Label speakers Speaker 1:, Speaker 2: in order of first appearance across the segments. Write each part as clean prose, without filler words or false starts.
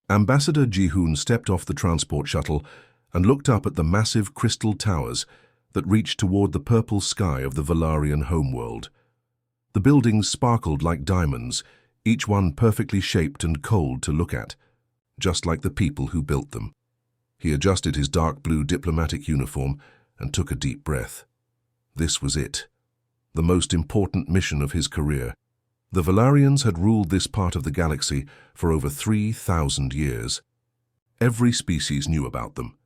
Speaker 1: Ambassador Ji-hoon stepped off the transport shuttle and looked up at the massive crystal towers that reached toward the purple sky of the Valarian homeworld. The buildings sparkled like diamonds, each one perfectly shaped and cold to look at, just like the people who built them. He adjusted his dark blue diplomatic uniform and took a deep breath. This was it, the most important mission of his career. The Valarians had ruled this part of the galaxy for over 3,000 years. Every species knew about them.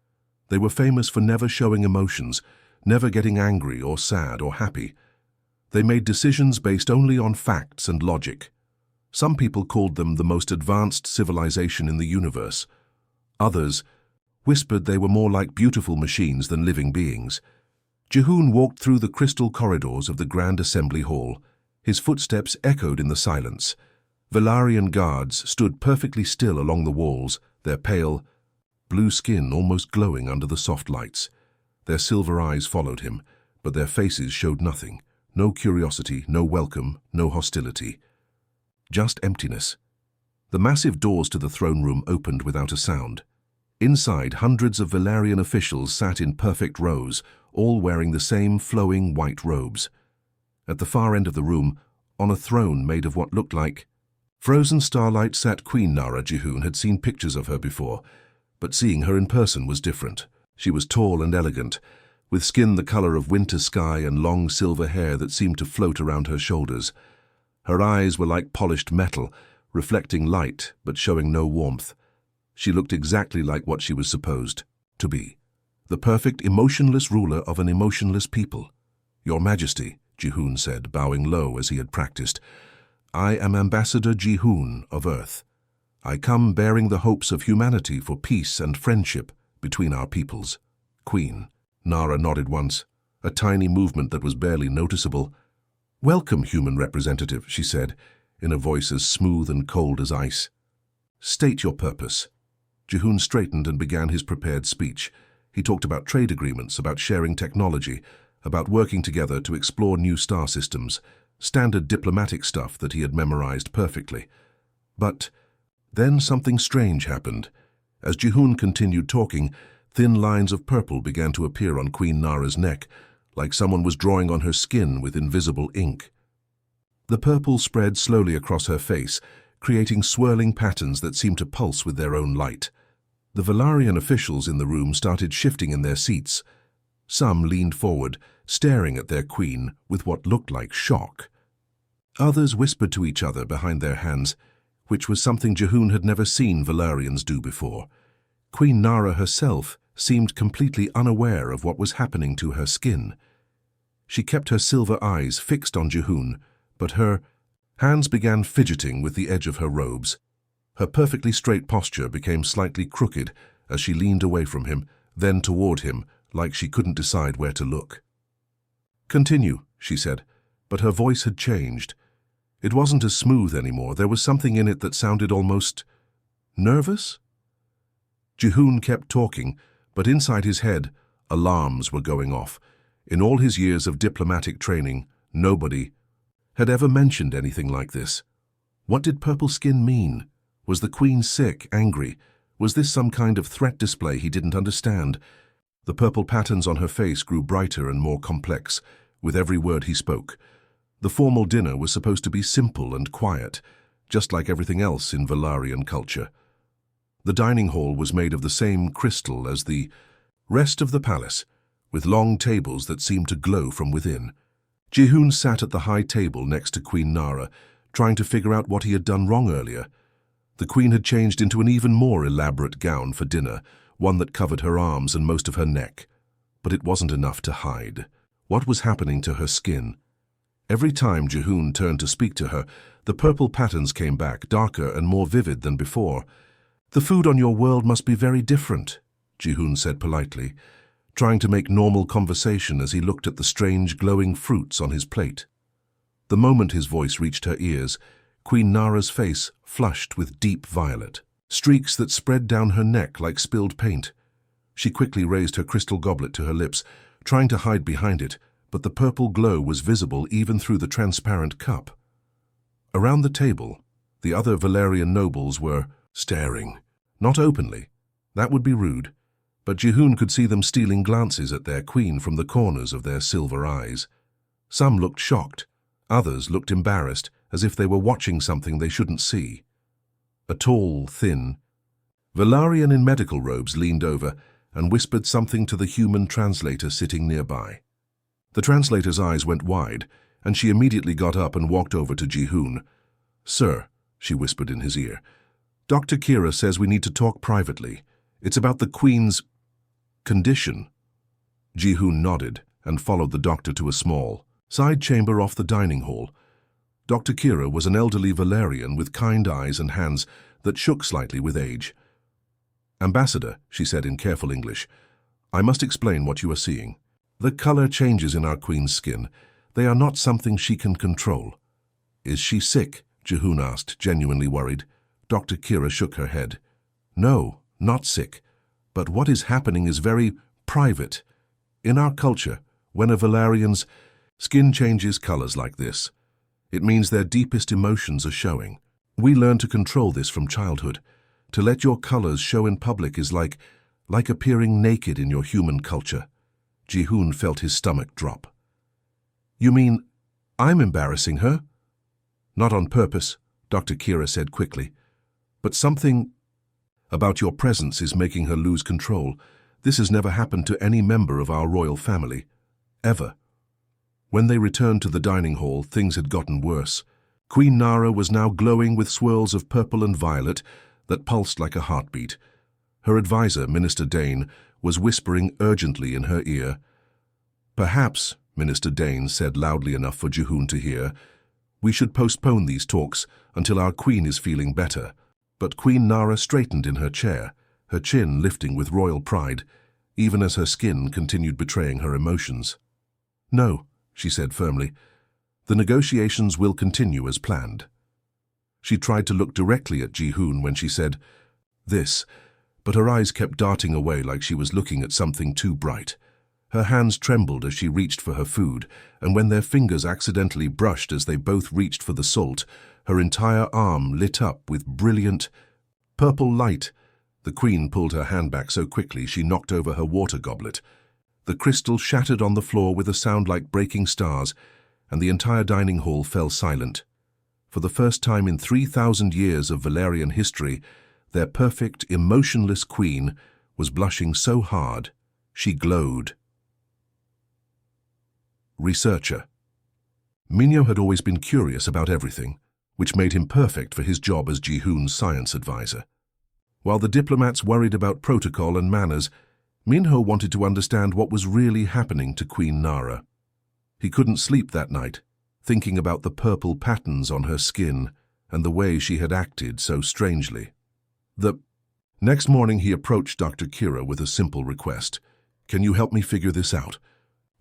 Speaker 1: They were famous for never showing emotions, never getting angry or sad or happy. They made decisions based only on facts and logic. Some people called them the most advanced civilization in the universe. Others whispered they were more like beautiful machines than living beings. Ji-hoon walked through the crystal corridors of the Grand Assembly Hall. His footsteps echoed in the silence. Valarian guards stood perfectly still along the walls, their pale, blue skin almost glowing under the soft lights. Their silver eyes followed him, but their faces showed nothing. No curiosity, no welcome, no hostility. Just emptiness. The massive doors to the throne room opened without a sound. Inside, hundreds of Valarian officials sat in perfect rows, all wearing the same flowing white robes. At the far end of the room, on a throne made of what looked like frozen starlight, sat Queen Nara. Ji-hoon had seen pictures of her before, but seeing her in person was different. She was tall and elegant, with skin the color of winter sky and long silver hair that seemed to float around her shoulders. Her eyes were like polished metal, reflecting light but showing no warmth. She looked exactly like what she was supposed to be, the perfect emotionless ruler of an emotionless people. "Your Majesty," Ji-hoon said, bowing low as he had practiced, "I am Ambassador Ji-hoon of Earth. I come bearing the hopes of humanity for peace and friendship between our peoples." "Queen." Nara nodded once, a tiny movement that was barely noticeable. "Welcome, human representative," she said, in a voice as smooth and cold as ice. "State your purpose." Ji-hoon straightened and began his prepared speech. He talked about trade agreements, about sharing technology, about working together to explore new star systems, standard diplomatic stuff that he had memorized perfectly. But then something strange happened. As Ji-hoon continued talking, thin lines of purple began to appear on Queen Nara's neck, like someone was drawing on her skin with invisible ink. The purple spread slowly across her face, creating swirling patterns that seemed to pulse with their own light. The Valarian officials in the room started shifting in their seats. Some leaned forward, staring at their queen with what looked like shock. Others whispered to each other behind their hands, which was something Ji-hoon had never seen Valarians do before. Queen Nara herself seemed completely unaware of what was happening to her skin. She kept her silver eyes fixed on Ji-hoon, but her hands began fidgeting with the edge of her robes. Her perfectly straight posture became slightly crooked as she leaned away from him, then toward him, like she couldn't decide where to look. "Continue," she said, but her voice had changed. It wasn't as smooth anymore. There was something in it that sounded almost nervous. Ji-hoon kept talking, but inside his head, alarms were going off. In all his years of diplomatic training, nobody had ever mentioned anything like this. What did purple skin mean? Was the queen sick, angry? Was this some kind of threat display he didn't understand? The purple patterns on her face grew brighter and more complex with every word he spoke. The formal dinner was supposed to be simple and quiet, just like everything else in Valarian culture. The dining hall was made of the same crystal as the rest of the palace, with long tables that seemed to glow from within. Ji-hoon sat at the high table next to Queen Nara, trying to figure out what he had done wrong earlier. The queen had changed into an even more elaborate gown for dinner, one that covered her arms and most of her neck. But it wasn't enough to hide. What was happening to her skin? Every time Ji-hoon turned to speak to her, the purple patterns came back, darker and more vivid than before. "The food on your world must be very different," Ji-hoon said politely, trying to make normal conversation as he looked at the strange glowing fruits on his plate. The moment his voice reached her ears, Queen Nara's face flushed with deep violet, streaks that spread down her neck like spilled paint. She quickly raised her crystal goblet to her lips, trying to hide behind it, but the purple glow was visible even through the transparent cup. Around the table, the other Valarian nobles were staring, Not openly. That would be rude. But Jihoon could see them stealing glances at their queen from the corners of their silver eyes. Some looked shocked. Others looked embarrassed, as if they were watching something they shouldn't see. A tall, thin Valarian in medical robes leaned over and whispered something to the human translator sitting nearby. The translator's eyes went wide, and she immediately got up and walked over to Jihoon. "Sir," she whispered in his ear, "Dr. Kira says we need to talk privately. It's about the Queen's condition." Jihoon nodded and followed the doctor to a small side chamber off the dining hall. Dr. Kira was an elderly Valarian with kind eyes and hands that shook slightly with age. "Ambassador," she said in careful English, "I must explain what you are seeing. The color changes in our queen's skin. They are not something she can control." "Is she sick?" Jihoon asked, genuinely worried. Dr. Kira shook her head. "No, not sick. But what is happening is very private. In our culture, when a Valarian's skin changes colors like this, it means their deepest emotions are showing. We learn to control this from childhood. To let your colors show in public is like appearing naked in your human culture." Jihoon felt his stomach drop. "You mean I'm embarrassing her?" "Not on purpose," Dr. Kira said quickly. "But something about your presence is making her lose control. This has never happened to any member of our royal family. Ever." When they returned to the dining hall, things had gotten worse. Queen Nara was now glowing with swirls of purple and violet that pulsed like a heartbeat. Her advisor, Minister Dane, was whispering urgently in her ear. "Perhaps," Minister Dane said loudly enough for Jihoon to hear, "we should postpone these talks until our queen is feeling better." But Queen Nara straightened in her chair, her chin lifting with royal pride, even as her skin continued betraying her emotions. "No," she said firmly. "The negotiations will continue as planned." She tried to look directly at Jihoon when she said this, but her eyes kept darting away like she was looking at something too bright. Her hands trembled as she reached for her food, and when their fingers accidentally brushed as they both reached for the salt, her entire arm lit up with brilliant purple light. The queen pulled her hand back so quickly she knocked over her water goblet. The crystal shattered on the floor with a sound like breaking stars, and the entire dining hall fell silent. For the first time in 3,000 years of Valarian history, their perfect, emotionless queen was blushing so hard she glowed. Researcher. Minho had always been curious about everything, which made him perfect for his job as Jihoon's science advisor. While the diplomats worried about protocol and manners, Minho wanted to understand what was really happening to Queen Nara. He couldn't sleep that night, thinking about the purple patterns on her skin and the way she had acted so strangely. The next morning he approached Dr. Kira with a simple request. "Can you help me figure this out?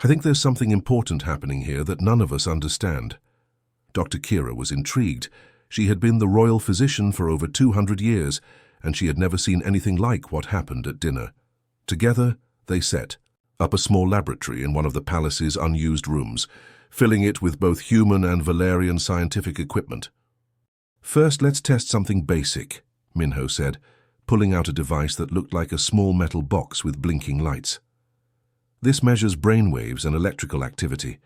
Speaker 1: I think there's something important happening here that none of us understand." Dr. Kira was intrigued. She had been the royal physician for over 200 years, and she had never seen anything like what happened at dinner. Together, they set up a small laboratory in one of the palace's unused rooms, filling it with both human and Valarian scientific equipment. "First, let's test something basic," Minho said, pulling out a device that looked like a small metal box with blinking lights. "This measures brainwaves and electrical activity.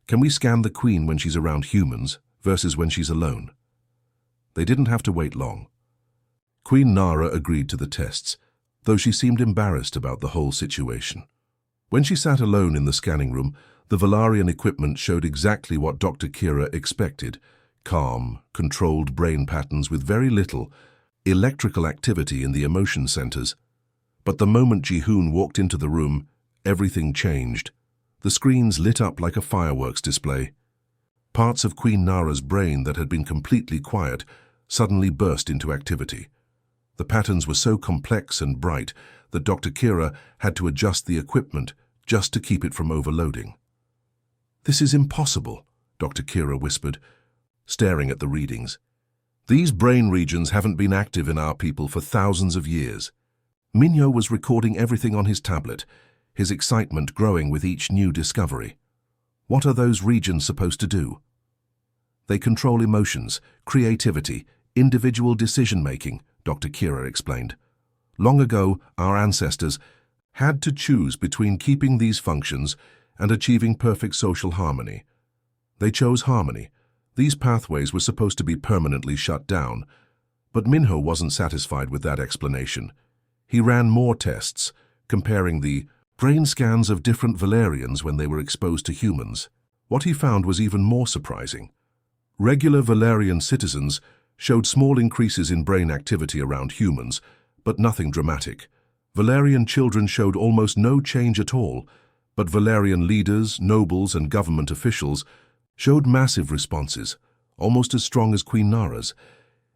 Speaker 1: Can we scan the queen when she's around humans versus when she's alone?" They didn't have to wait long. Queen Nara agreed to the tests, though she seemed embarrassed about the whole situation. When she sat alone in the scanning room, the Valarian equipment showed exactly what Dr. Kira expected: calm, controlled brain patterns with very little electrical activity in the emotion centers. But the moment Jihoon walked into the room, everything changed. The screens lit up like a fireworks display. Parts of Queen Nara's brain that had been completely quiet suddenly burst into activity. The patterns were so complex and bright that Dr. Kira had to adjust the equipment just to keep it from overloading. "This is impossible," Dr. Kira whispered, staring at the readings. "These brain regions haven't been active in our people for thousands of years." Minho was recording everything on his tablet, his excitement growing with each new discovery. "What are those regions supposed to do?" "They control emotions, creativity, individual decision-making," Dr. Kira explained. Long ago, our ancestors had to choose between keeping these functions and achieving perfect social harmony. They chose harmony. These pathways were supposed to be permanently shut down, but Minho wasn't satisfied with that explanation. He ran more tests, comparing the brain scans of different Valerians when they were exposed to humans. What he found was even more surprising. Regular Valerian citizens showed small increases in brain activity around humans, but nothing dramatic. Valerian children showed almost no change at all, but Valerian leaders, nobles, and government officials showed massive responses, almost as strong as Queen Nara's.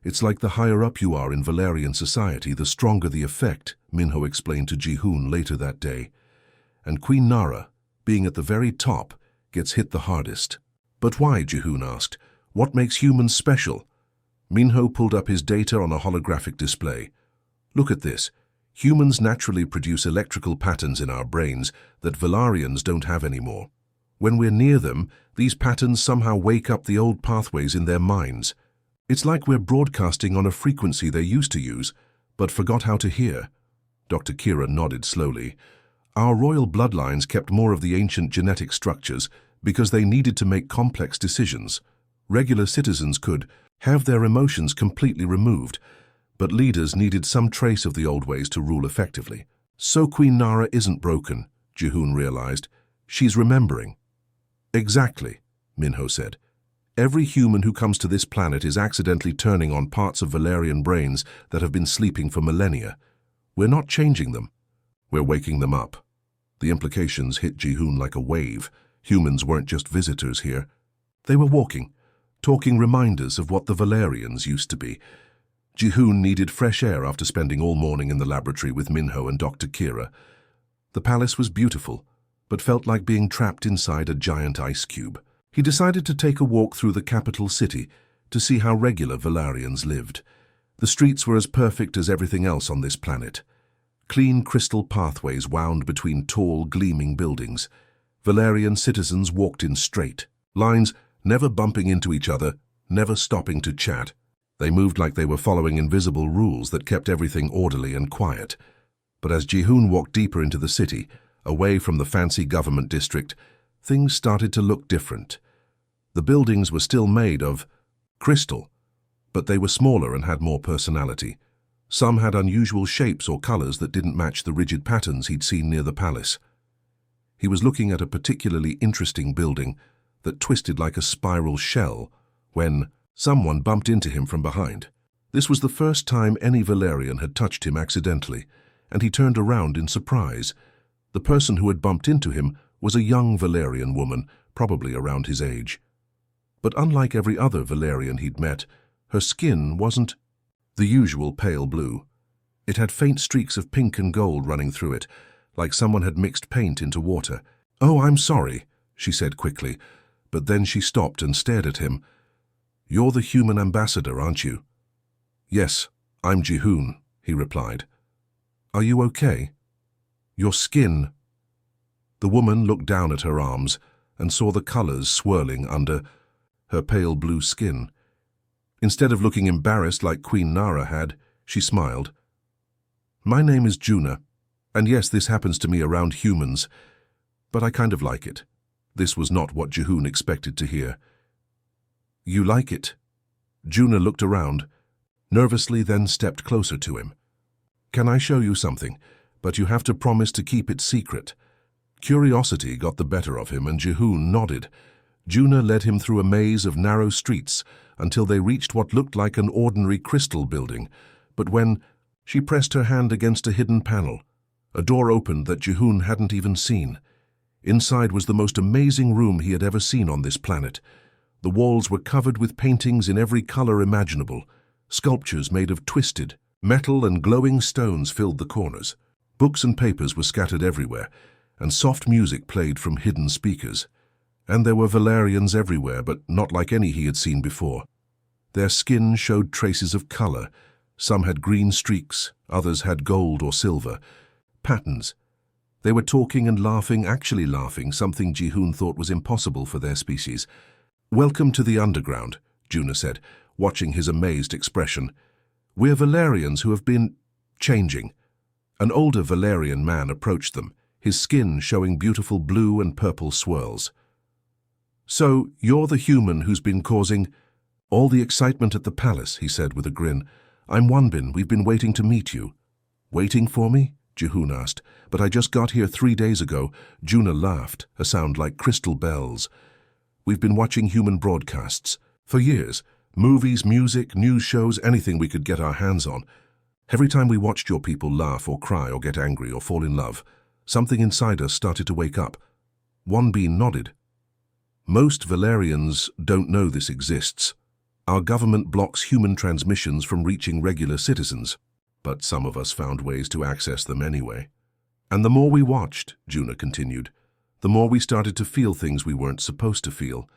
Speaker 1: It's like the higher up you are in Valerian society, the stronger the effect, Minho explained to Ji-hoon later that day. And Queen Nara, being at the very top, gets hit the hardest. But why, Ji-hoon asked. What makes humans special? Minho pulled up his data on a holographic display. Look at this. Humans naturally produce electrical patterns in our brains that Valerians don't have anymore. When we're near them, these patterns somehow wake up the old pathways in their minds. It's like we're broadcasting on a frequency they used to use, but forgot how to hear. Dr. Kira nodded slowly. Our royal bloodlines kept more of the ancient genetic structures because they needed to make complex decisions. Regular citizens could have their emotions completely removed, but leaders needed some trace of the old ways to rule effectively. So Queen Nara isn't broken, Ji-hoon realized. She's remembering. Exactly, Minho said. Every human who comes to this planet is accidentally turning on parts of Valerian brains that have been sleeping for millennia. We're not changing them. We're waking them up. The implications hit Ji-hoon like a wave. Humans weren't just visitors here. They were walking, talking reminders of what the Valerians used to be. Ji-hoon needed fresh air after spending all morning in the laboratory with Minho and Dr. Kira. The palace was beautiful, but felt like being trapped inside a giant ice cube. He decided to take a walk through the capital city to see how regular Valerians lived. The streets were as perfect as everything else on this planet. Clean crystal pathways wound between tall, gleaming buildings. Valerian citizens walked in straight lines, never bumping into each other, never stopping to chat. They moved like they were following invisible rules that kept everything orderly and quiet. But as Ji-hoon walked deeper into the city, away from the fancy government district, things started to look different. The buildings were still made of crystal, but they were smaller and had more personality. Some had unusual shapes or colors that didn't match the rigid patterns he'd seen near the palace. He was looking at a particularly interesting building that twisted like a spiral shell when someone bumped into him from behind. This was the first time any Valerian had touched him accidentally, and he turned around in surprise. The person who had bumped into him was a young Valerian woman, probably around his age. But unlike every other Valerian he'd met, her skin wasn't the usual pale blue. It had faint streaks of pink and gold running through it, like someone had mixed paint into water. "Oh, I'm sorry," she said quickly, but then she stopped and stared at him. "You're the human ambassador, aren't you?" "Yes, I'm Ji-hoon," he replied. "Are you okay? Your skin—" The woman looked down at her arms and saw the colors swirling under her pale blue skin. Instead of looking embarrassed like Queen Nara had, she smiled. "My name is Juna, and yes, this happens to me around humans, but I kind of like it." This was not what Ji-hoon expected to hear. "You like it?" Juna looked around, nervously, then stepped closer to him. "Can I show you something? But you have to promise to keep it secret." Curiosity got the better of him, and Ji-hoon nodded. Juna led him through a maze of narrow streets until they reached what looked like an ordinary crystal building. But when she pressed her hand against a hidden panel, a door opened that Ji-hoon hadn't even seen. Inside was the most amazing room he had ever seen on this planet. The walls were covered with paintings in every color imaginable. Sculptures made of twisted metal and glowing stones filled the corners. Books and papers were scattered everywhere, and soft music played from hidden speakers. And there were Valerians everywhere, but not like any he had seen before. Their skin showed traces of color. Some had green streaks, others had gold or silver. Patterns. They were talking and laughing, actually laughing, something Ji-hoon thought was impossible for their species. "Welcome to the underground," Juna said, watching his amazed expression. "We're Valerians who have been changing. An older Valerian man approached them, his skin showing beautiful blue and purple swirls. "So, you're the human who's been causing all the excitement at the palace," he said with a grin. "I'm Wanbin. We've been waiting to meet you." "Waiting for me?" Jihun asked. "But I just got here 3 days ago." Juna laughed, a sound like crystal bells. "We've been watching human broadcasts for years. Movies, music, news shows, anything we could get our hands on. Every time we watched your people laugh or cry or get angry or fall in love, something inside us started to wake up." Wanbin nodded. "Most Valerians don't know this exists. Our government blocks human transmissions from reaching regular citizens, but some of us found ways to access them anyway. And the more we watched," Juna continued, "the more we started to feel things we weren't supposed to feel.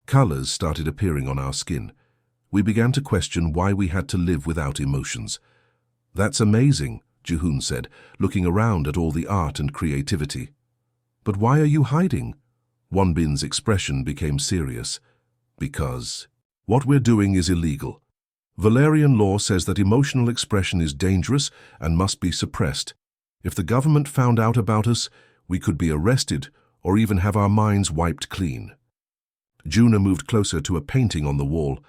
Speaker 1: Colors started appearing on our skin. We began to question why we had to live without emotions." "That's amazing," Jihun said, looking around at all the art and creativity. "But why are you hiding?" Wanbin's expression became serious. "Because what we're doing is illegal. Valerian law says that emotional expression is dangerous and must be suppressed. If the government found out about us, we could be arrested or even have our minds wiped clean." Juna moved closer to a painting on the wall,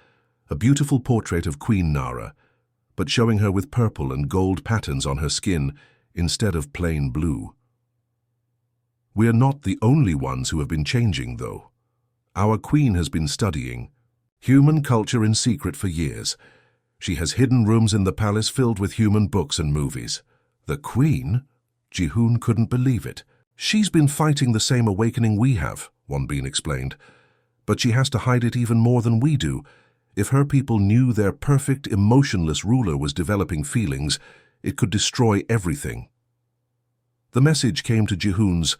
Speaker 1: a beautiful portrait of Queen Nara, but showing her with purple and gold patterns on her skin instead of plain blue. "We're not the only ones who have been changing, though. Our queen has been studying human culture in secret for years. She has hidden rooms in the palace filled with human books and movies." "The queen?" Jihun couldn't believe it. "She's been fighting the same awakening we have," Wanbin explained. "But she has to hide it even more than we do. If her people knew their perfect, emotionless ruler was developing feelings, it could destroy everything." The message came to Jihun's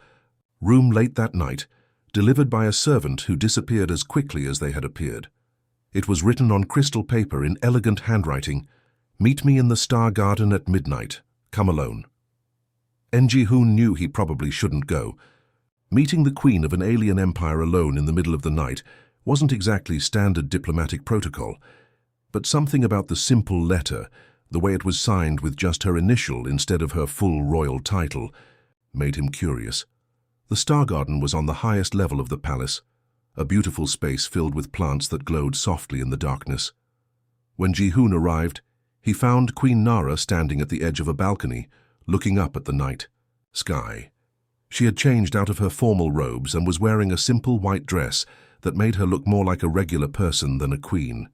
Speaker 1: room late that night, delivered by a servant who disappeared as quickly as they had appeared. It was written on crystal paper in elegant handwriting, "Meet me in the Star Garden at midnight. Come alone." Jihun knew he probably shouldn't go. Meeting the queen of an alien empire alone in the middle of the night wasn't exactly standard diplomatic protocol, but something about the simple letter, the way it was signed with just her initial instead of her full royal title, made him curious. The Star Garden was on the highest level of the palace, a beautiful space filled with plants that glowed softly in the darkness. When Jihun arrived, he found Queen Nara standing at the edge of a balcony, looking up at the night sky. She had changed out of her formal robes and was wearing a simple white dress that made her look more like a regular person than a queen.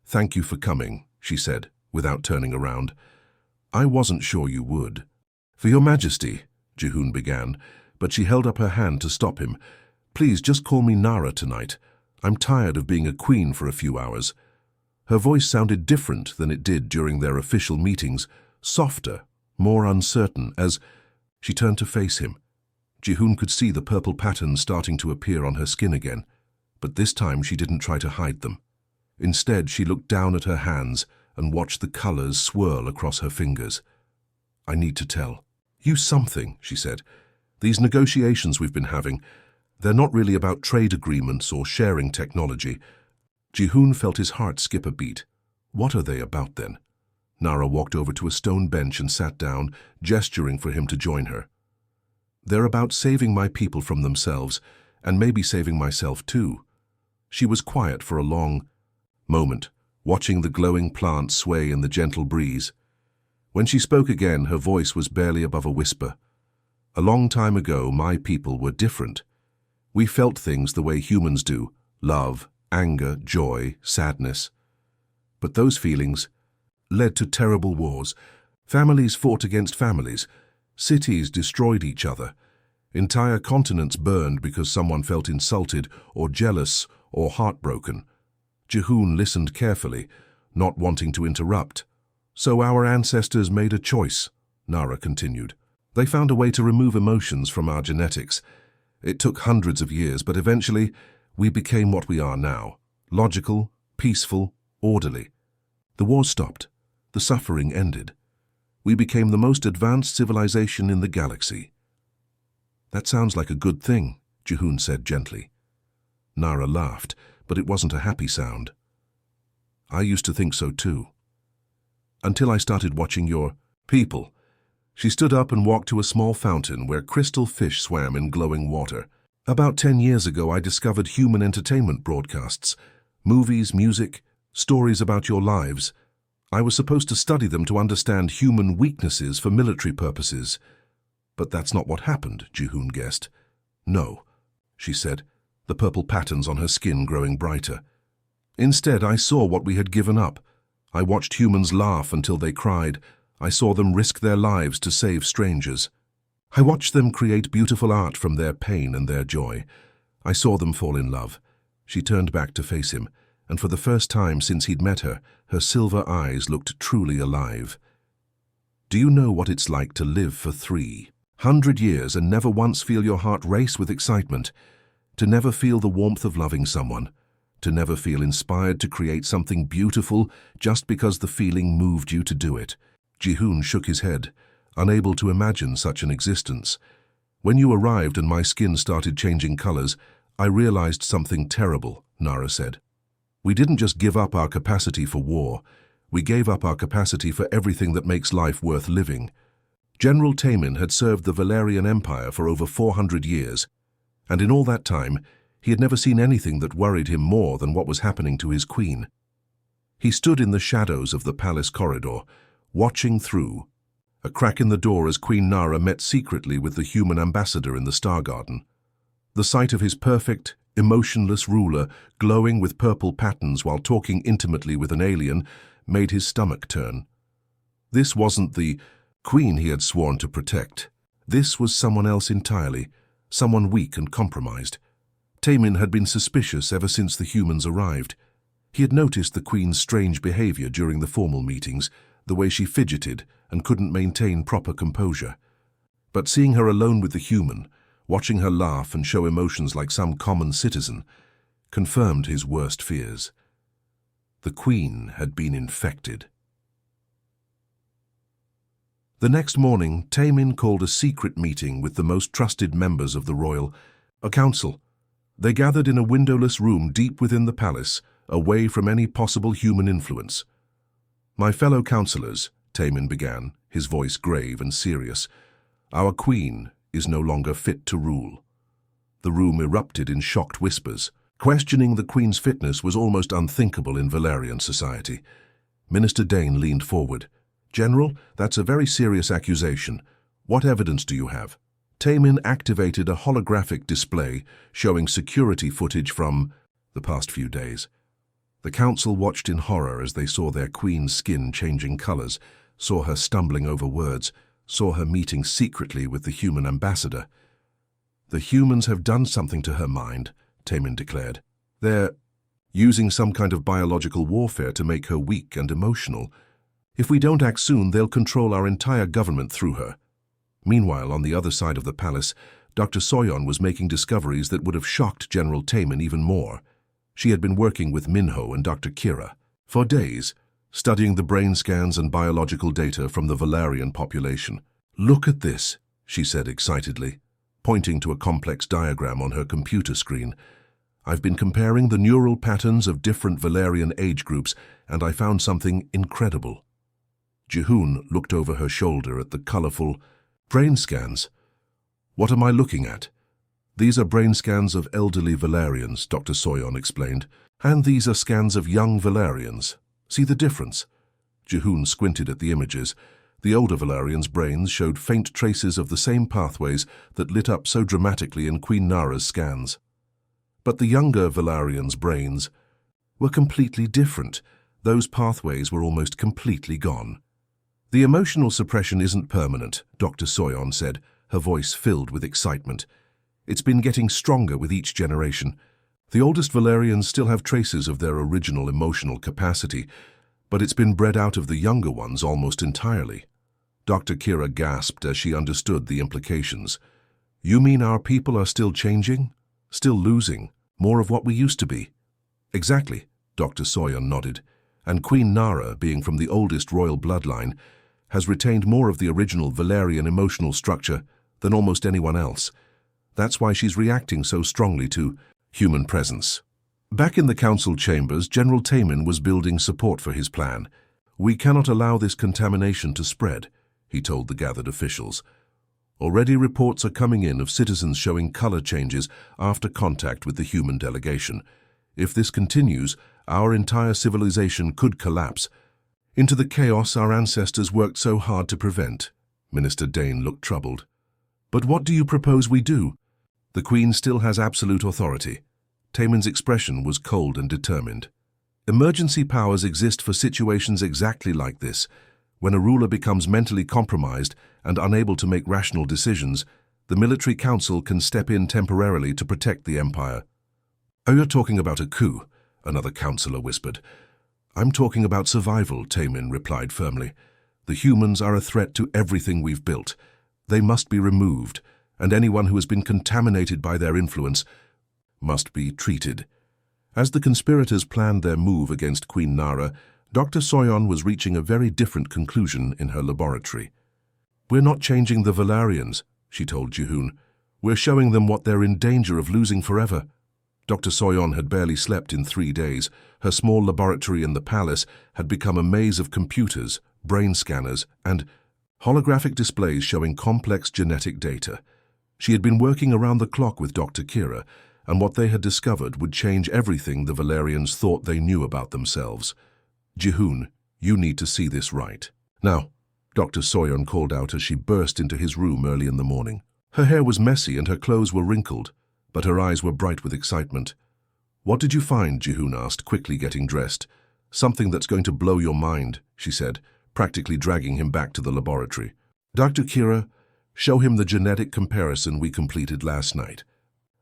Speaker 1: "Thank you for coming," she said, without turning around. "I wasn't sure you would." "For your majesty," Jihun began, but she held up her hand to stop him. "Please just call me Nara tonight. I'm tired of being a queen for a few hours." Her voice sounded different than it did during their official meetings, softer, more uncertain, as she turned to face him. Jihun could see the purple patterns starting to appear on her skin again, but this time she didn't try to hide them. Instead, she looked down at her hands and watched the colors swirl across her fingers. "I need to tell you something," she said. "These negotiations we've been having, they're not really about trade agreements or sharing technology." Jihun felt his heart skip a beat. "What are they about then?" Nara walked over to a stone bench and sat down, gesturing for him to join her. "They're about saving my people from themselves, and maybe saving myself too." She was quiet for a long moment, watching the glowing plants sway in the gentle breeze. When she spoke again, her voice was barely above a whisper. "A long time ago, my people were different. We felt things the way humans do, love, anger, joy, sadness. But those feelings led to terrible wars. Families fought against families. Cities destroyed each other. Entire continents burned because someone felt insulted or jealous or heartbroken." Jihun listened carefully, not wanting to interrupt. "So our ancestors made a choice," Nara continued. "They found a way to remove emotions from our genetics. It took hundreds of years, but eventually we became what we are now. Logical, peaceful, orderly. The war stopped. The suffering ended. We became the most advanced civilization in the galaxy." "That sounds like a good thing," Jihun said gently. Nara laughed, but it wasn't a happy sound. "I used to think so too. Until I started watching your people. She stood up and walked to a small fountain where crystal fish swam in glowing water. About 10 years ago, I discovered human entertainment broadcasts. Movies, music, stories about your lives. I was supposed to study them to understand human weaknesses for military purposes. But that's not what happened, Ji-hoon guessed. No, she said, the purple patterns on her skin growing brighter. Instead, I saw what we had given up. I watched humans laugh until they cried. I saw them risk their lives to save strangers. I watched them create beautiful art from their pain and their joy. I saw them fall in love. She turned back to face him, and for the first time since he'd met her, her silver eyes looked truly alive. Do you know what it's like to live for 300 years and never once feel your heart race with excitement? To never feel the warmth of loving someone? To never feel inspired to create something beautiful just because the feeling moved you to do it? Ji-hoon shook his head, unable to imagine such an existence. When you arrived and my skin started changing colors, I realized something terrible, Nara said. We didn't just give up our capacity for war. We gave up our capacity for everything that makes life worth living. General Taemin had served the Valerian Empire for over 400 years, and in all that time, he had never seen anything that worried him more than what was happening to his queen. He stood in the shadows of the palace corridor, watching through a crack in the door as Queen Nara met secretly with the human ambassador in the Star Garden. The sight of his perfect, emotionless ruler glowing with purple patterns while talking intimately with an alien made his stomach turn. This wasn't the queen he had sworn to protect. This was someone else entirely, someone weak and compromised. Taemin had been suspicious ever since the humans arrived. He had noticed the queen's strange behavior during the formal meetings, the way she fidgeted and couldn't maintain proper composure. But seeing her alone with the human, watching her laugh and show emotions like some common citizen, confirmed his worst fears. The queen had been infected. The next morning, Taemin called a secret meeting with the most trusted members of the royal council. They gathered in a windowless room deep within the palace, away from any possible human influence. My fellow councillors, Taemin began, his voice grave and serious, our queen is no longer fit to rule. The room erupted in shocked whispers. Questioning the queen's fitness was almost unthinkable in Valerian society. Minister Dane leaned forward. General, that's a very serious accusation. What evidence do you have? Taemin activated a holographic display showing security footage from the past few days. The council watched in horror as they saw their queen's skin changing colors, saw her stumbling over words, saw her meeting secretly with the human ambassador. The humans have done something to her mind, Taemin declared. They're using some kind of biological warfare to make her weak and emotional. If we don't act soon, they'll control our entire government through her. Meanwhile, on the other side of the palace, Dr. Soyeon was making discoveries that would have shocked General Taemin even more. She had been working with Minho and Dr. Kira for days, studying the brain scans and biological data from the Valerian population. Look at this, she said excitedly, pointing to a complex diagram on her computer screen. I've been comparing the neural patterns of different Valerian age groups, and I found something incredible. Ji-hoon looked over her shoulder at the colorful brain scans. What am I looking at? These are brain scans of elderly Valerians, Dr. Soyeon explained, and these are scans of young Valerians. See the difference? Ji-hoon squinted at the images. The older Valerians' brains showed faint traces of the same pathways that lit up so dramatically in Queen Nara's scans. But the younger Valerians' brains were completely different. Those pathways were almost completely gone. The emotional suppression isn't permanent, Dr. Soyeon said, her voice filled with excitement. It's been getting stronger with each generation. The oldest Valerians still have traces of their original emotional capacity, but it's been bred out of the younger ones almost entirely. Dr. Kira gasped as she understood the implications. You mean our people are still changing? Still losing more of what we used to be? Exactly, Dr. Soyeon nodded. And Queen Nara, being from the oldest royal bloodline, has retained more of the original Valerian emotional structure than almost anyone else. That's why she's reacting so strongly to human presence. Back in the council chambers, General Taemin was building support for his plan. We cannot allow this contamination to spread. he told the gathered officials. Already reports are coming in of citizens showing color changes after contact with the human delegation. If this continues, our entire civilization could collapse into the chaos our ancestors worked so hard to prevent. Minister Dane looked troubled. But what do you propose we do? The Queen still has absolute authority. Taemin's expression was cold and determined. Emergency powers exist for situations exactly like this. When a ruler becomes mentally compromised and unable to make rational decisions, the military council can step in temporarily to protect the empire. Oh, you're talking about a coup, another councillor whispered. I'm talking about survival, Taemin replied firmly. The humans are a threat to everything we've built. They must be removed, and anyone who has been contaminated by their influence must be treated. As the conspirators planned their move against Queen Nara, Dr. Soyon was reaching a very different conclusion in her laboratory. We're not changing the Valarians, she told Jihoon. We're showing them what they're in danger of losing forever. Dr. Soyon had barely slept in 3 days. Her small laboratory in the palace had become a maze of computers, brain scanners, and holographic displays showing complex genetic data. She had been working around the clock with Dr. Kira, and what they had discovered would change everything the Valarians thought they knew about themselves. Jihoon, you need to see this right. Now, Dr. Soyon called out as she burst into his room early in the morning. Her hair was messy and her clothes were wrinkled, but her eyes were bright with excitement. What did you find? Jihoon asked, quickly getting dressed. Something that's going to blow your mind, she said, practically dragging him back to the laboratory. Dr. Kira, show him the genetic comparison we completed last night.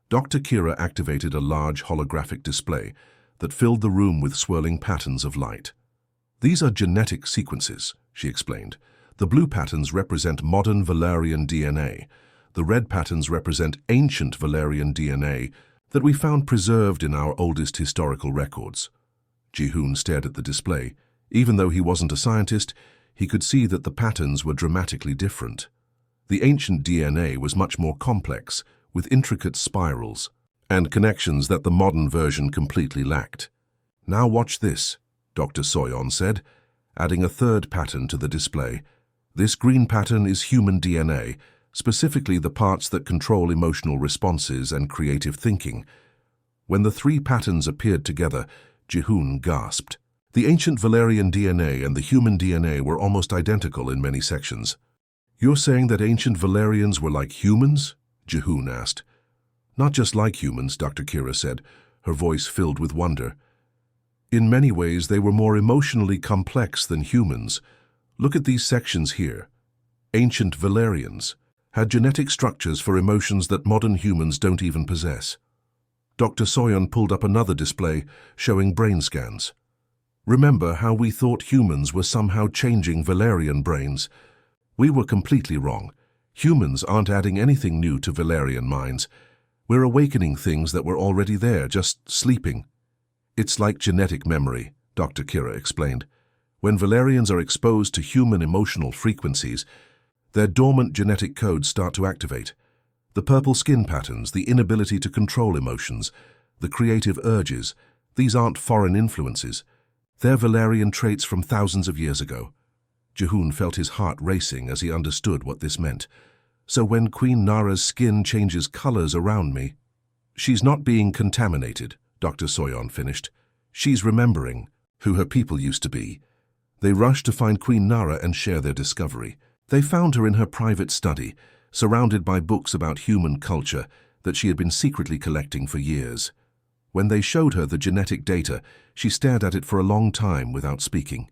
Speaker 1: Dr. Kira activated a large holographic display that filled the room with swirling patterns of light. These are genetic sequences, she explained. The blue patterns represent modern Valarian DNA. The red patterns represent ancient Valarian DNA that we found preserved in our oldest historical records. Jihoon stared at the display. Even though he wasn't a scientist, he could see that the patterns were dramatically different. The ancient DNA was much more complex, with intricate spirals and connections that the modern version completely lacked. Now watch this, Dr. Soyon said, adding a third pattern to the display. This green pattern is human DNA, specifically the parts that control emotional responses and creative thinking. When the 3 patterns appeared together, Jihoon gasped. The ancient Valarian DNA and the human DNA were almost identical in many sections. You're saying that ancient Valarians were like humans? Jihoon asked. Not just like humans, Dr. Kira said, her voice filled with wonder. In many ways, they were more emotionally complex than humans. Look at these sections here. Ancient Valarians had genetic structures for emotions that modern humans don't even possess. Dr. Soyon pulled up another display showing brain scans. Remember how we thought humans were somehow changing Valarian brains? We were completely wrong. Humans aren't adding anything new to Valarian minds. We're awakening things that were already there, just sleeping. It's like genetic memory, Dr. Kira explained. When Valarians are exposed to human emotional frequencies, their dormant genetic codes start to activate. The purple skin patterns, the inability to control emotions, the creative urges, these aren't foreign influences. They're Valarian traits from thousands of years ago. Jihoon felt his heart racing as he understood what this meant. So when Queen Nara's skin changes colors around me, she's not being contaminated, Dr. Soyon finished. She's remembering who her people used to be. They rushed to find Queen Nara and share their discovery. They found her in her private study, surrounded by books about human culture that she had been secretly collecting for years. When they showed her the genetic data, she stared at it for a long time without speaking.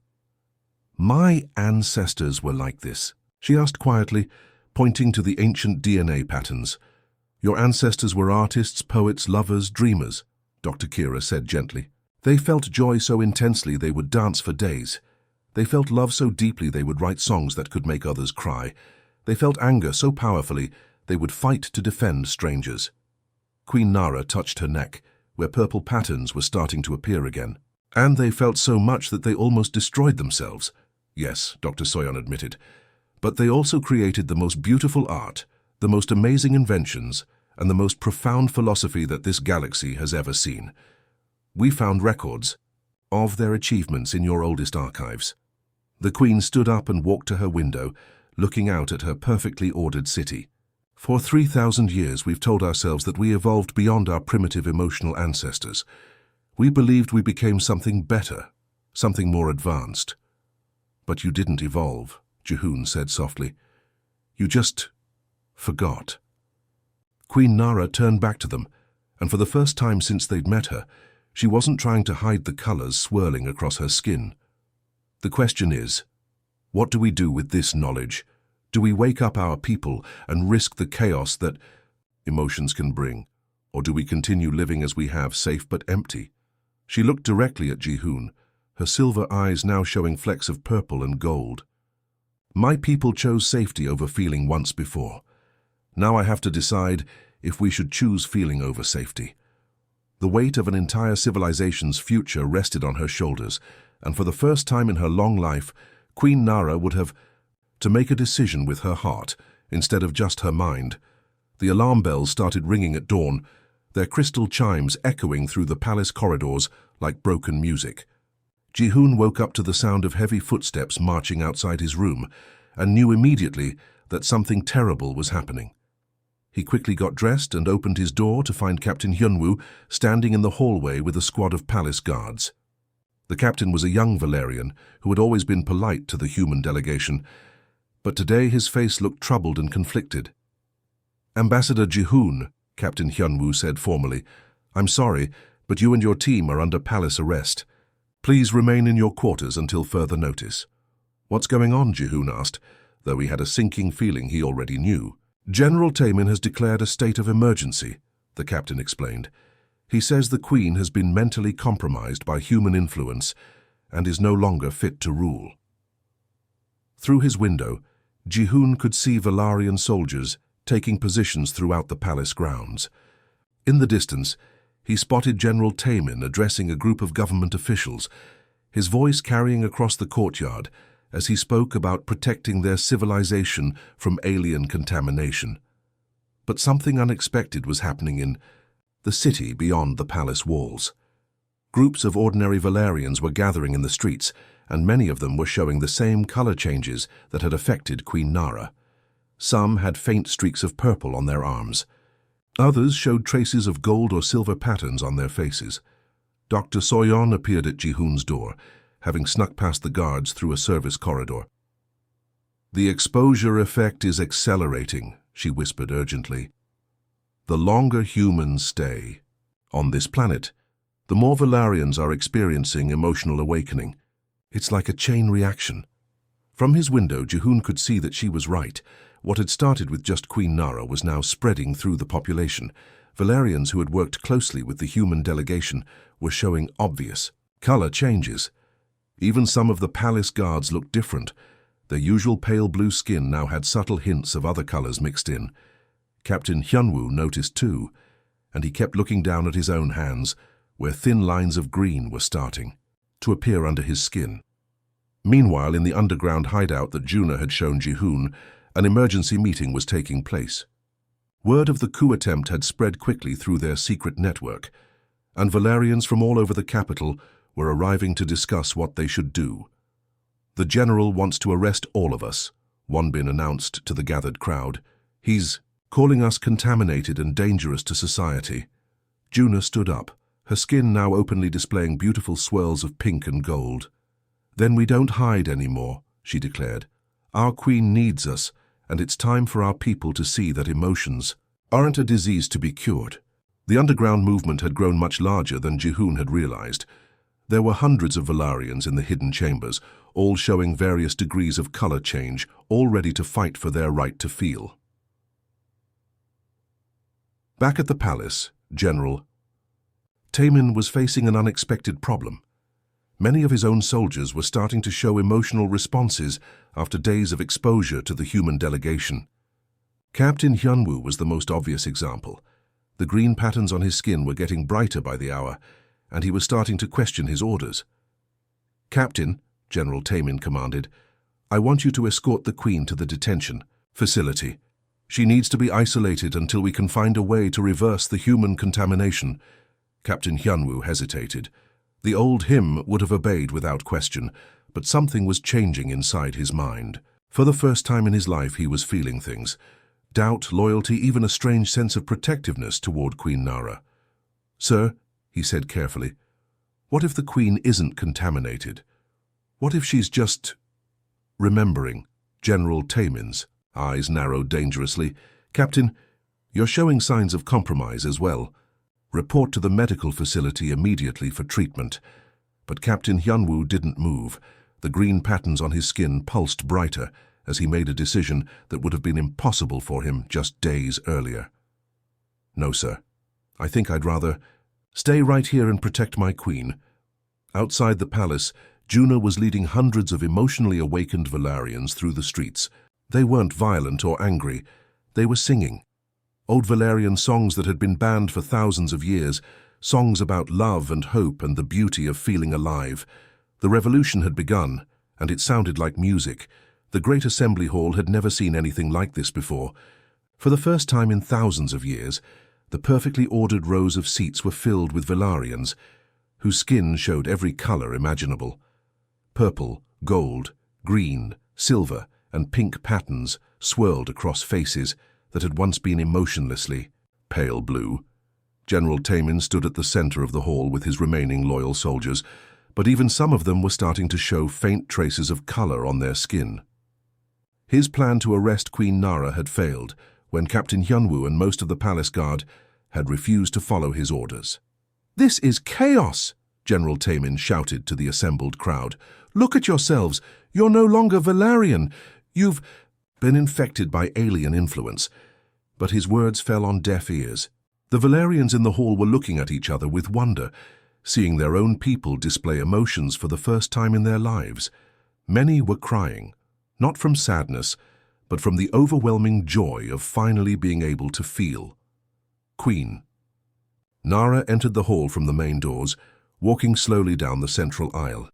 Speaker 1: My ancestors were like this, she asked quietly, pointing to the ancient DNA patterns. Your ancestors were artists, poets, lovers, dreamers, Dr. Kira said gently. They felt joy so intensely they would dance for days. They felt love so deeply they would write songs that could make others cry. They felt anger so powerfully they would fight to defend strangers. Queen Nara touched her neck, where purple patterns were starting to appear again. And they felt so much that they almost destroyed themselves. Yes, Dr. Soyon admitted. But they also created the most beautiful art, the most amazing inventions, and the most profound philosophy that this galaxy has ever seen. We found records of their achievements in your oldest archives. The Queen stood up and walked to her window, looking out at her perfectly ordered city. For 3,000 years we've told ourselves that we evolved beyond our primitive emotional ancestors. We believed we became something better, something more advanced. But you didn't evolve, Jihoon said softly. You just forgot. Queen Nara turned back to them, and for the first time since they'd met her, she wasn't trying to hide the colors swirling across her skin. The question is, what do we do with this knowledge? Do we wake up our people and risk the chaos that emotions can bring? Or do we continue living as we have, safe but empty? She looked directly at Jihoon, her silver eyes now showing flecks of purple and gold. My people chose safety over feeling once before. Now I have to decide if we should choose feeling over safety. The weight of an entire civilization's future rested on her shoulders, and for the first time in her long life, Queen Nara would have to make a decision with her heart instead of just her mind. The alarm bells started ringing at dawn, their crystal chimes echoing through the palace corridors like broken music. Jihoon woke up to the sound of heavy footsteps marching outside his room and knew immediately that something terrible was happening. He quickly got dressed and opened his door to find Captain Hyunwoo standing in the hallway with a squad of palace guards. The captain was a young Valerian who had always been polite to the human delegation, but today his face looked troubled and conflicted. Ambassador Jihoon, Captain Hyunwoo said formally, I'm sorry, but you and your team are under palace arrest. Please remain in your quarters until further notice. What's going on? Jihoon asked, though he had a sinking feeling he already knew. General Taemin has declared a state of emergency, the captain explained. He says the Queen has been mentally compromised by human influence and is no longer fit to rule. Through his window, Jihoon could see Valarian soldiers taking positions throughout the palace grounds. In the distance, he spotted General Taemin addressing a group of government officials, his voice carrying across the courtyard as he spoke about protecting their civilization from alien contamination. But something unexpected was happening in the city beyond the palace walls. Groups of ordinary Valerians were gathering in the streets, and many of them were showing the same color changes that had affected Queen Nara. Some had faint streaks of purple on their arms. Others showed traces of gold or silver patterns on their faces. Dr. Soyeon appeared at Jihoon's door, having snuck past the guards through a service corridor. The exposure effect is accelerating, she whispered urgently. The longer humans stay on this planet, the more Valarians are experiencing emotional awakening. It's like a chain reaction. From his window, Jihoon could see that she was right. What had started with just Queen Nara was now spreading through the population. Valarians who had worked closely with the human delegation were showing obvious color changes. Even some of the palace guards looked different. Their usual pale blue skin now had subtle hints of other colors mixed in. Captain Hyunwoo noticed too, and he kept looking down at his own hands, where thin lines of green were starting to appear under his skin. Meanwhile, in the underground hideout that Juna had shown Jihoon, an emergency meeting was taking place. Word of the coup attempt had spread quickly through their secret network, and Valerians from all over the capital were arriving to discuss what they should do. The general wants to arrest all of us, Wonbin announced to the gathered crowd. He's calling us contaminated and dangerous to society. Juna stood up, her skin now openly displaying beautiful swirls of pink and gold. Then we don't hide anymore, she declared. Our queen needs us, and it's time for our people to see that emotions aren't a disease to be cured. The underground movement had grown much larger than Jihoon had realized. There were hundreds of Valarians in the hidden chambers, all showing various degrees of color change, all ready to fight for their right to feel. Back at the palace, General Taemin was facing an unexpected problem. Many of his own soldiers were starting to show emotional responses after days of exposure to the human delegation. Captain Hyunwoo was the most obvious example. The green patterns on his skin were getting brighter by the hour, and he was starting to question his orders. Captain, General Taemin commanded, I want you to escort the Queen to the detention facility. She needs to be isolated until we can find a way to reverse the human contamination. Captain Hyunwoo hesitated. The old him would have obeyed without question, but something was changing inside his mind. For the first time in his life, he was feeling things. Doubt, loyalty, even a strange sense of protectiveness toward Queen Nara. "Sir," he said carefully, "what if the Queen isn't contaminated? What if she's just remembering?" General Tamin's eyes narrowed dangerously. "Captain, you're showing signs of compromise as well. Report to the medical facility immediately for treatment." But Captain Hyunwoo didn't move. The green patterns on his skin pulsed brighter as he made a decision that would have been impossible for him just days earlier. "No, sir. I think I'd rather stay right here and protect my queen." Outside the palace, Juna was leading hundreds of emotionally awakened Valarians through the streets. They weren't violent or angry. They were singing. Old Valarian songs that had been banned for thousands of years, songs about love and hope and the beauty of feeling alive. The revolution had begun, and it sounded like music. The Great Assembly Hall had never seen anything like this before. For the first time in thousands of years, the perfectly ordered rows of seats were filled with Valarians, whose skin showed every color imaginable. Purple, gold, green, silver, and pink patterns swirled across faces that had once been emotionlessly pale blue. General Tamin stood at the center of the hall with his remaining loyal soldiers, but even some of them were starting to show faint traces of color on their skin. His plan to arrest Queen Nara had failed when Captain Hyunwoo and most of the palace guard had refused to follow his orders. "This is chaos!" General Tamin shouted to the assembled crowd. "Look at yourselves. You're no longer Valarian. You've been infected by alien influence." But his words fell on deaf ears. The Valarians in the hall were looking at each other with wonder, seeing their own people display emotions for the first time in their lives. Many were crying, not from sadness, but from the overwhelming joy of finally being able to feel. Queen Nara entered the hall from the main doors, walking slowly down the central aisle.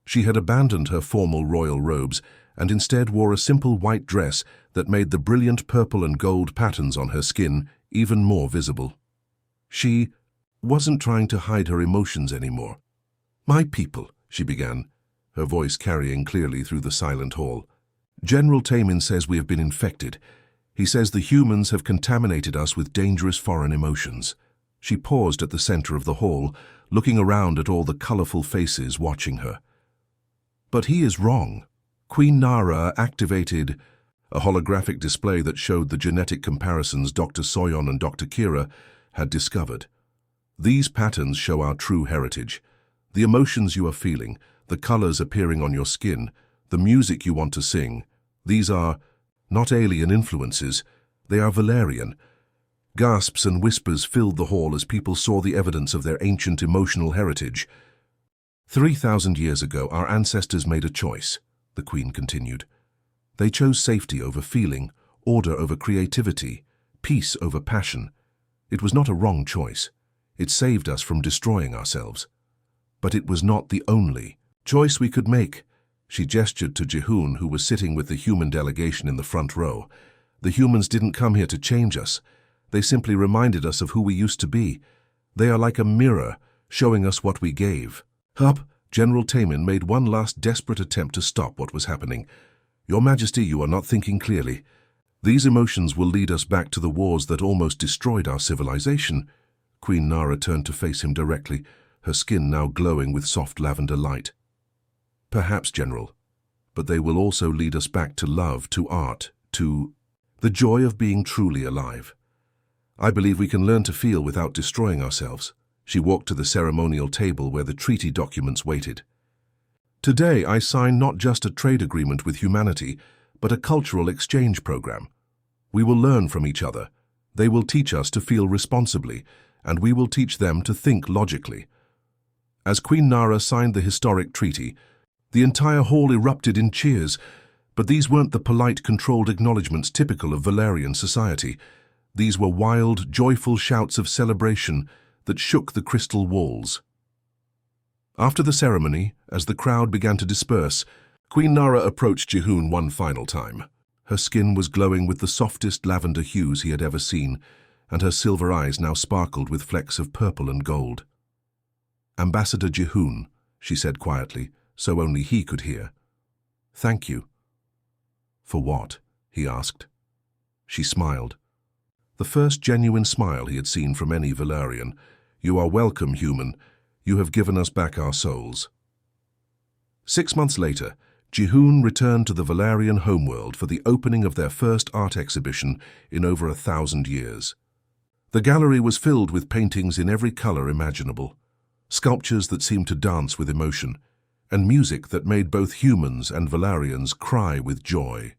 Speaker 1: She had abandoned her formal royal robes and instead wore a simple white dress that made the brilliant purple and gold patterns on her skin even more visible. She wasn't trying to hide her emotions anymore. "My people," she began, her voice carrying clearly through the silent hall. "General Tamin says we have been infected. He says the humans have contaminated us with dangerous foreign emotions." She paused at the center of the hall, looking around at all the colorful faces watching her. "But he is wrong. Queen Nara activated a holographic display that showed the genetic comparisons Dr. Soyeon and Dr. Kira had discovered. These patterns show our true heritage. The emotions you are feeling, the colors appearing on your skin, the music you want to sing, these are not alien influences, they are Valarian." Gasps and whispers filled the hall as people saw the evidence of their ancient emotional heritage. 3,000 years ago, our ancestors made a choice, the Queen continued. They chose safety over feeling, order over creativity, peace over passion. It was not a wrong choice. It saved us from destroying ourselves. But it was not the only choice we could make. She gestured to Jihoon, who was sitting with the human delegation in the front row. "The humans didn't come here to change us. They simply reminded us of who we used to be. They are like a mirror, showing us what we gave." "Hup!" General Tamin made one last desperate attempt to stop what was happening. "Your Majesty, you are not thinking clearly. These emotions will lead us back to the wars that almost destroyed our civilization." Queen Nara turned to face him directly, her skin now glowing with soft lavender light. "Perhaps, General, but they will also lead us back to love, to art, to the joy of being truly alive. I believe we can learn to feel without destroying ourselves." She walked to the ceremonial table where the treaty documents waited. "Today I sign not just a trade agreement with humanity, but a cultural exchange program. We will learn from each other. They will teach us to feel responsibly, and we will teach them to think logically." As Queen Nara signed the historic treaty, the entire hall erupted in cheers, but these weren't the polite, controlled acknowledgements typical of Valarian society. These were wild, joyful shouts of celebration that shook the crystal walls. After the ceremony, as the crowd began to disperse, Queen Nara approached Jihoon one final time. Her skin was glowing with the softest lavender hues he had ever seen, and her silver eyes now sparkled with flecks of purple and gold. "Ambassador Jihoon," she said quietly, so only he could hear. "Thank you." "For what?" he asked. She smiled. The first genuine smile he had seen from any Valerian. "You are welcome, human. You have given us back our souls." 6 months later, Jihoon returned to the Valerian homeworld for the opening of their first art exhibition in over 1,000 years. The gallery was filled with paintings in every color imaginable, sculptures that seemed to dance with emotion, and music that made both humans and Valerians cry with joy.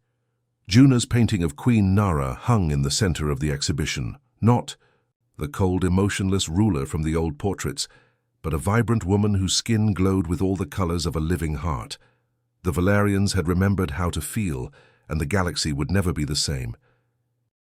Speaker 1: Juna's painting of Queen Nara hung in the center of the exhibition, not the cold, emotionless ruler from the old portraits, but a vibrant woman whose skin glowed with all the colors of a living heart. The Valerians had remembered how to feel, and the galaxy would never be the same.